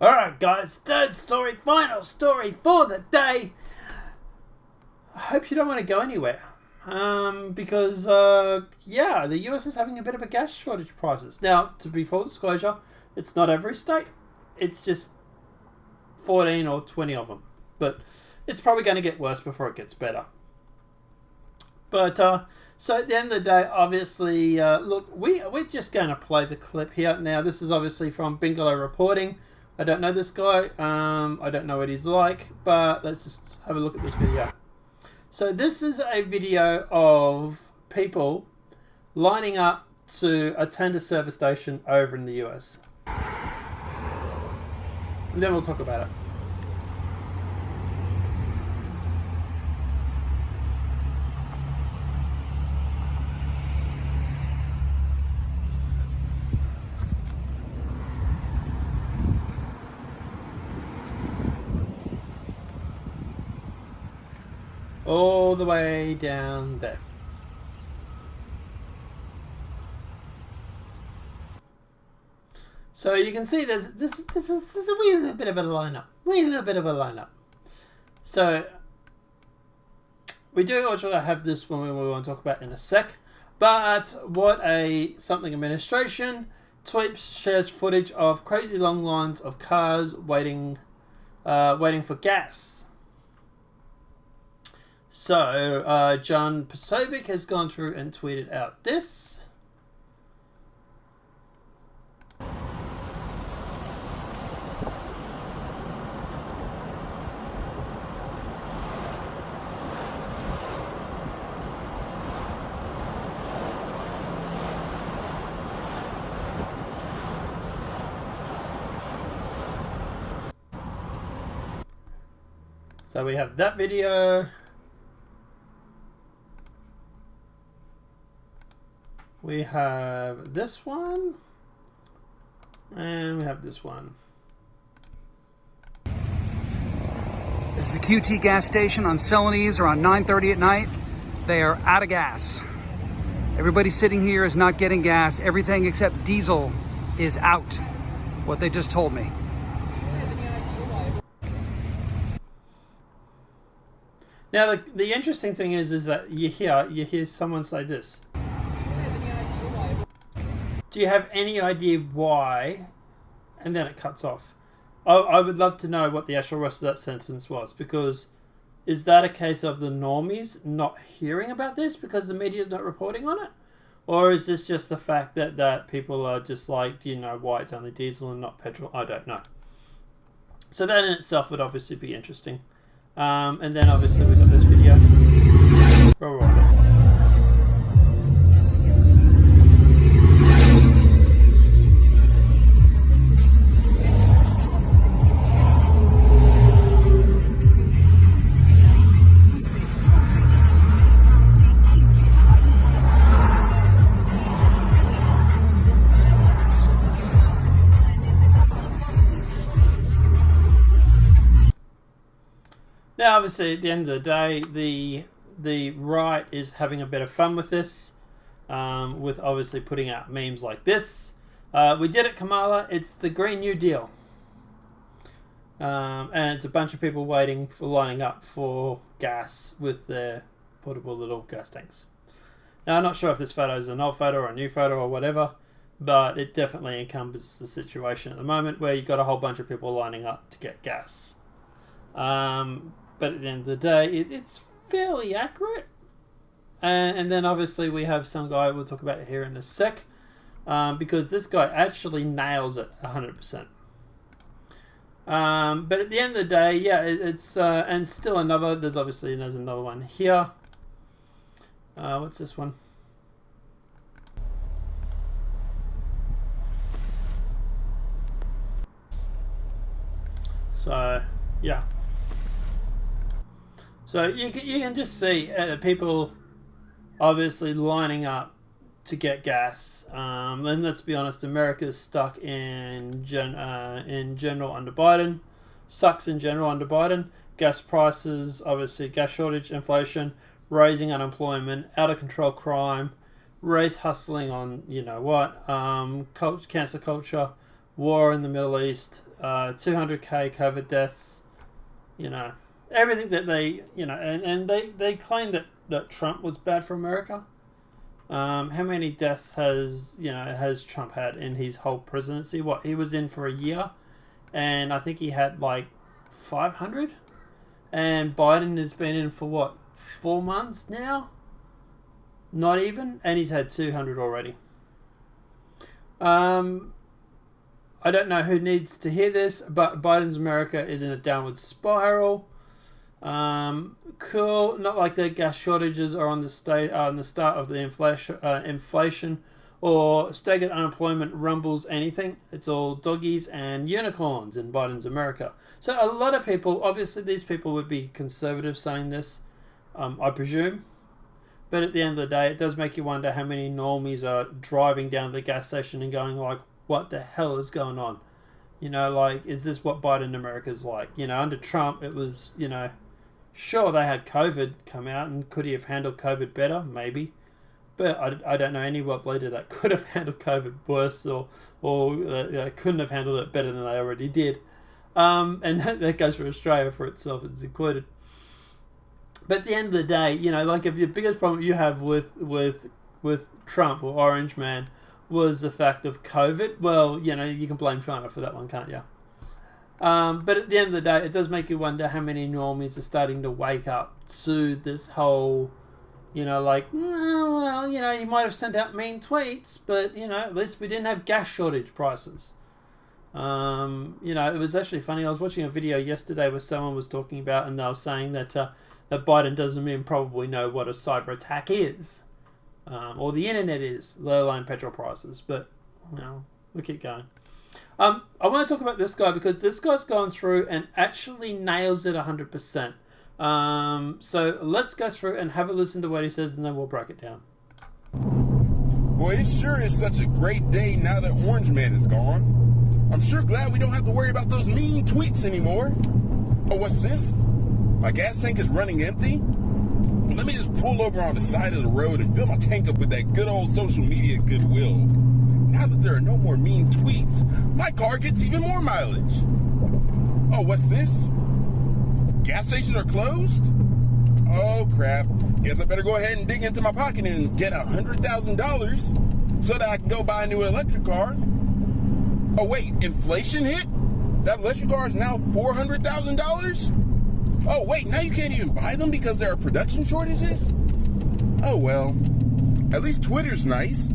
Alright guys, third story, final story for the day. I hope you don't want to go anywhere. Because the US is having a bit of a gas shortage prices. Now, to be full disclosure, it's not every state. It's just 14 or 20 of them. But it's probably going to get worse before it gets better. But, so at the end of the day, obviously, look, we're just going to play the clip here. Now, this is obviously from Bingalow Reporting. I don't know this guy. I don't know what he's like. But let's just have a look at this video. So this is a video of people lining up to attend a service station over in the US. And then we'll talk about it. All the way down there. So you can see there's a wee little bit of a lineup. So we do actually have this one we want to talk about in a sec. But what a something administration tweets shares footage of crazy long lines of cars waiting for gas. So, John Pasovic has gone through and tweeted out this. So we have that video. We have this one, and we have this one. There's the QT gas station on Celanese around 9:30 at night. They are out of gas. Everybody sitting here is not getting gas. Everything except diesel is out. What they just told me. Now the interesting thing is that you hear someone say this. Do you have any idea why? And then it cuts off. I would love to know what the actual rest of that sentence was, because is that a case of the normies not hearing about this because the media is not reporting on it? Or is this just the fact that people are just like, do you know why it's only diesel and not petrol? I don't know. So that in itself would obviously be interesting. And then obviously we got this video. Roll it. Now, obviously, at the end of the day, the right is having a bit of fun with this, with obviously putting out memes like this. We did it, Kamala. It's the Green New Deal. And it's a bunch of people lining up for gas with their portable little gas tanks. Now, I'm not sure if this photo is an old photo or a new photo or whatever, but it definitely encompasses the situation at the moment where you've got a whole bunch of people lining up to get gas. But at the end of the day, it's fairly accurate. And then obviously we have some guy we'll talk about here in a sec, because this guy actually nails it 100%. But at the end of the day, yeah, it's and still there's another one here. What's this one? So yeah. So you can just see people obviously lining up to get gas. And let's be honest, America's stuck in general under Biden. Sucks in general under Biden. Gas prices, obviously gas shortage, inflation, raising unemployment, out of control crime, race hustling on you know what, cancel culture, war in the Middle East, 200k COVID deaths, everything that they, and they claim that Trump was bad for America. How many deaths has Trump had in his whole presidency? What, he was in for a year, and I think he had like 500, and Biden has been in for what, 4 months now? Not even, and he's had 200 already. I don't know who needs to hear this, but Biden's America is in a downward spiral. Cool. Not like the gas shortages are on the start of the inflation or staggered unemployment rumbles anything. It's all doggies and unicorns in Biden's America. So a lot of people, obviously these people would be conservative saying this, I presume. But at the end of the day, it does make you wonder how many normies are driving down to the gas station and going like, what the hell is going on? Is this what Biden America's like? Under Trump, it was, sure, they had COVID come out, and could he have handled COVID better? Maybe. But I don't know any world leader that could have handled COVID worse or couldn't have handled it better than they already did. And that goes for Australia for itself, it's included. But at the end of the day, if the biggest problem you have with Trump or Orange Man was the fact of COVID, well, you can blame China for that one, can't you? But at the end of the day, it does make you wonder how many normies are starting to wake up to this whole, you might have sent out mean tweets, but, at least we didn't have gas shortage prices. It was actually funny. I was watching a video yesterday where someone was talking about, and they were saying that Biden doesn't even probably know what a cyber attack is. Or the internet is, let alone petrol prices. But, we'll keep going. I want to talk about this guy because this guy's gone through and actually nails it 100%. So let's go through and have a listen to what he says, and then we'll break it down. Boy, it sure is such a great day now that Orange Man is gone. I'm sure glad we don't have to worry about those mean tweets anymore. Oh, what's this? My gas tank is running empty? Let me just pull over on the side of the road and fill my tank up with that good old social media goodwill. Now that there are no more mean tweets, my car gets even more mileage. Oh, what's this? Gas stations are closed? Oh, crap. Guess I better go ahead and dig into my pocket and get $100,000 so that I can go buy a new electric car. Oh, wait, inflation hit? That electric car is now $400,000? Oh, wait, now you can't even buy them because there are production shortages? Oh, well, at least Twitter's nice.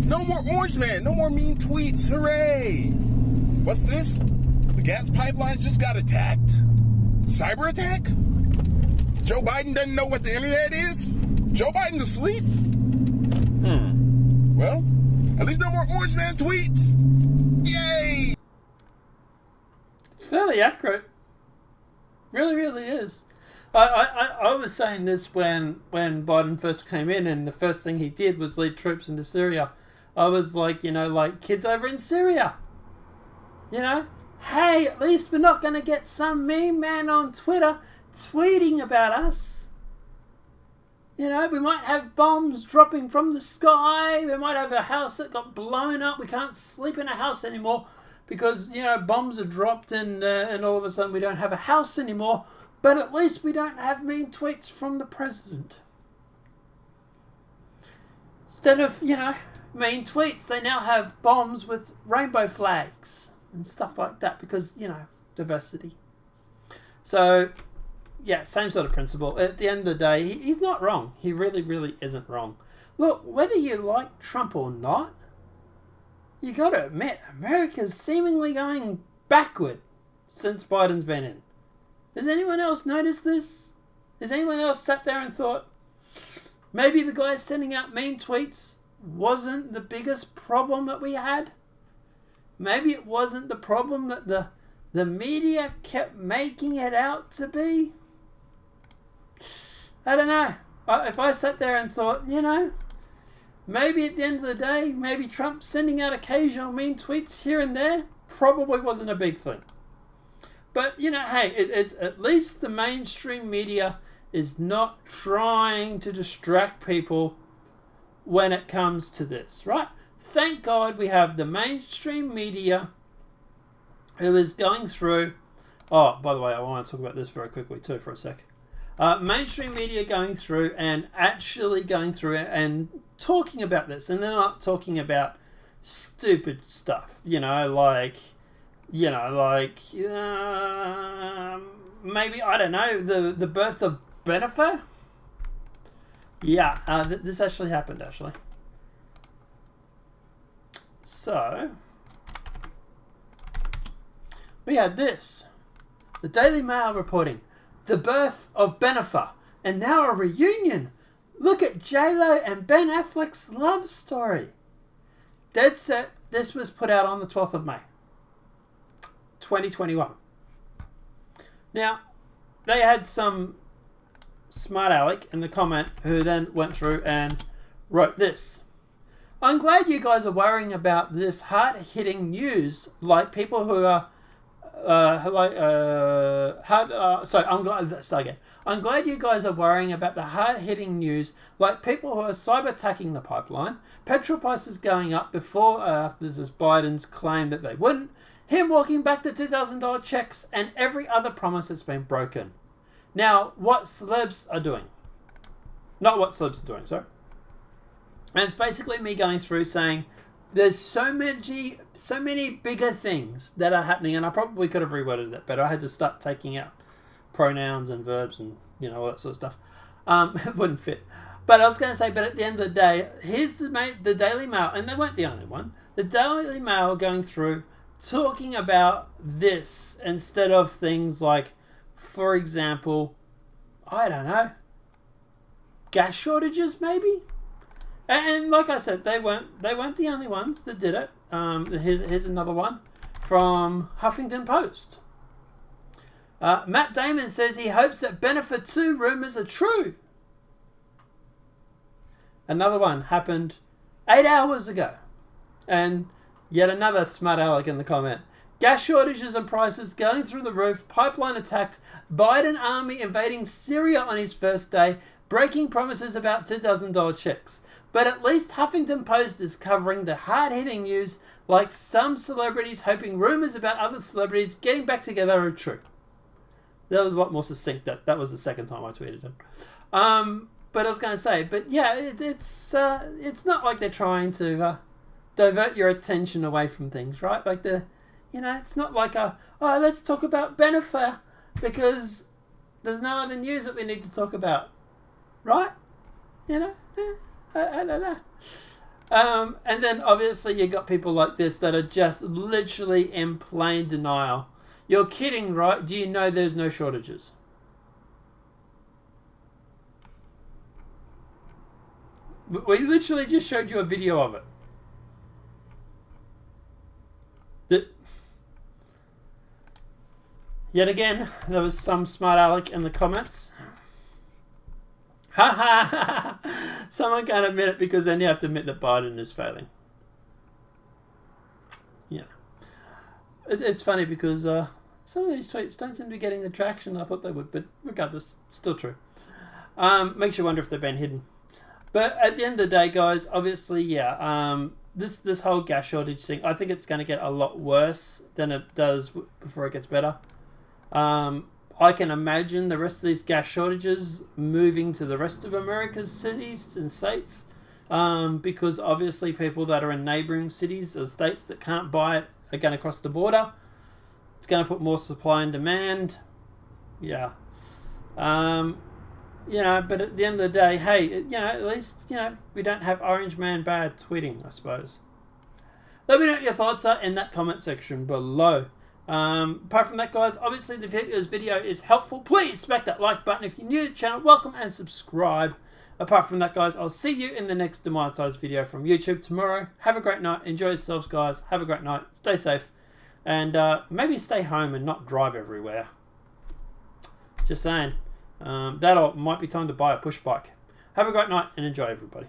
No more Orange Man, no more mean tweets, hooray! What's this? The gas pipelines just got attacked? Cyber attack? Joe Biden doesn't know what the internet is? Joe Biden's asleep? Well, at least no more Orange Man tweets! Yay! It's fairly accurate. Really, really is. I was saying this when Biden first came in, and the first thing he did was lead troops into Syria. I was like, kids over in Syria. Hey, at least we're not going to get some mean man on Twitter tweeting about us. We might have bombs dropping from the sky. We might have a house that got blown up. We can't sleep in a house anymore because, bombs are dropped and all of a sudden we don't have a house anymore. But at least we don't have mean tweets from the president. Instead of, mean tweets, they now have bombs with rainbow flags and stuff like that because, diversity. So, yeah, same sort of principle. At the end of the day, he's not wrong. He really, really isn't wrong. Look, whether you like Trump or not, you got to admit, America's seemingly going backward since Biden's been in. Has anyone else noticed this? Has anyone else sat there and thought, maybe the guy sending out mean tweets wasn't the biggest problem that we had? Maybe it wasn't the problem that the media kept making it out to be? I don't know. If I sat there and thought, maybe at the end of the day, maybe Trump sending out occasional mean tweets here and there probably wasn't a big thing. But, hey, it's at least the mainstream media is not trying to distract people when it comes to this, right? Thank God we have the mainstream media who is going through... Oh, by the way, I want to talk about this very quickly too for a sec. Mainstream media going through and actually going through and talking about this. And they're not talking about stupid stuff, maybe, I don't know, the birth of Bennifer? Yeah, this actually happened, actually. So, we had this. The Daily Mail reporting, the birth of Bennifer, and now a reunion. Look at J-Lo and Ben Affleck's love story. Dead set, this was put out on the 12th of May, 2021. Now, they had some smart aleck in the comment who then went through and wrote this. I'm glad you guys are worrying about this hard-hitting news, like people who are I'm glad you guys are worrying about the hard-hitting news, like people who are cyber-attacking the pipeline, petrol prices going up before after this Biden's claim that they wouldn't, him walking back to $2,000 checks, and every other promise that's been broken. Now, what celebs are doing. Not what celebs are doing, sorry. And it's basically me going through saying, there's so many bigger things that are happening, and I probably could have reworded that better. I had to start taking out pronouns and verbs and all that sort of stuff. It wouldn't fit. But I was going to say, but at the end of the day, here's the Daily Mail, and they weren't the only one. The Daily Mail going through talking about this instead of things like, for example, I don't know, gas shortages maybe. And like I said, they weren't the only ones that did it. Here's another one from Huffington Post. Matt Damon says he hopes that Bennifer 2 rumors are true. Another one happened 8 hours ago. And yet another smart aleck in the comment. Gas shortages and prices going through the roof. Pipeline attacked. Biden army invading Syria on his first day. Breaking promises about $2,000 checks. But at least Huffington Post is covering the hard-hitting news, like some celebrities hoping rumors about other celebrities getting back together are true. That was a lot more succinct. That was the second time I tweeted it. But I was going to say, but yeah, it's not like they're trying to divert your attention away from things, right? Like it's not like let's talk about Bennifer because there's no other news that we need to talk about, right? I don't know. And then obviously you got people like this that are just literally in plain denial. You're kidding, right? Do you know there's no shortages? We literally just showed you a video of it. Yet again, there was some smart aleck in the comments. Ha ha ha! Someone can't admit it because then you have to admit that Biden is failing. Yeah. It's funny because some of these tweets don't seem to be getting the traction I thought they would, but regardless, it's still true. Makes you wonder if they've been hidden. But at the end of the day, guys, obviously, yeah, this whole gas shortage thing, I think it's going to get a lot worse than it does before it gets better. I can imagine the rest of these gas shortages moving to the rest of America's cities and states, because obviously people that are in neighboring cities or states that can't buy it are going to cross the border. It's going to put more supply and demand. Yeah. But at the end of the day, hey, at least, we don't have Orange Man Bad tweeting, I suppose. Let me know what your thoughts are in that comment section below. Apart from that, guys, obviously this video is helpful. Please smack that like button. If you're new to the channel, welcome and subscribe. Apart from that, guys, I'll see you in the next demonetized video from YouTube tomorrow. Have a great night. Enjoy yourselves, guys. Have a great night. Stay safe. And maybe stay home and not drive everywhere. Just saying. That might be time to buy a push bike. Have a great night and enjoy, everybody.